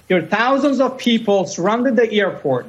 There are thousands of people surrounded the airport.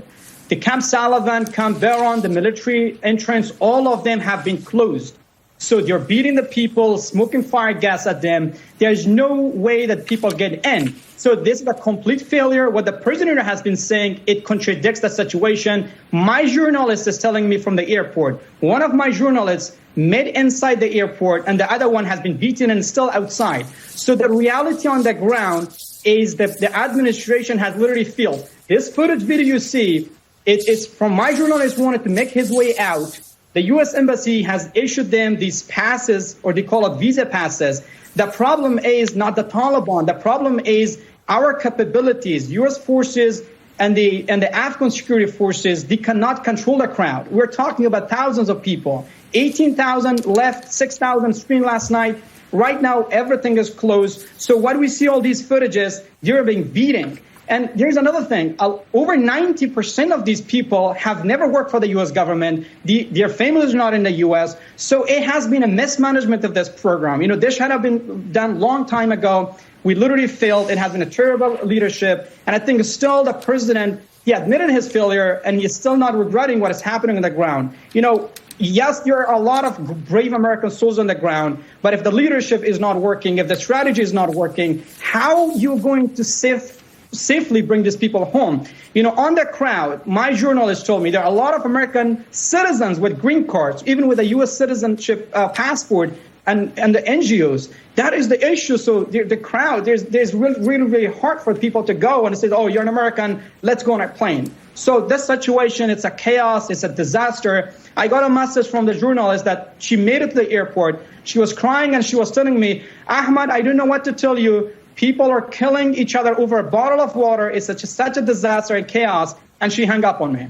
The Camp Sullivan, Camp Veron, the military entrance, all of them have been closed. So they're beating the people, smoking fire gas at them. There's no way that people get in. So this is a complete failure. What the president has been saying, it contradicts the situation. My journalist is telling me from the airport, one of my journalists met inside the airport and the other one has been beaten and still outside. So the reality on the ground is that the administration has literally failed. This footage video you see, it is from my journalist who wanted to make his way out. The U.S. Embassy has issued them these passes, or they call it visa passes. The problem is not the Taliban. The problem is our capabilities, U.S. forces and the Afghan security forces, they cannot control the crowd. We're talking about thousands of people. 18,000 left, 6,000 screened last night. Right now, everything is closed. So what we see all these footages, they're being beaten. And there's another thing. Over 90% of these people have never worked for the U.S. government. Their families are not in the U.S. So it has been a mismanagement of this program. You know, this should have been done long time ago. We literally failed. It has been a terrible leadership. And I think still the president, he admitted his failure, and he's still not regretting what is happening on the ground. You know, yes, there are a lot of brave American soldiers on the ground, but if the leadership is not working, if the strategy is not working, how are you going to safely bring these people home? You know, on the crowd, my journalist told me there are a lot of American citizens with green cards, even with a U.S. citizenship passport, and the NGOs. That is the issue. So the crowd, there's really hard for people to go and say, oh, you're an American, let's go on a plane. So this situation, it's a chaos, it's a disaster. I got a message from the journalist that she made it to the airport. She was crying and she was telling me, Ahmad, I don't know what to tell you. People are killing each other over a bottle of water. It's such a disaster and chaos. And she hung up on me.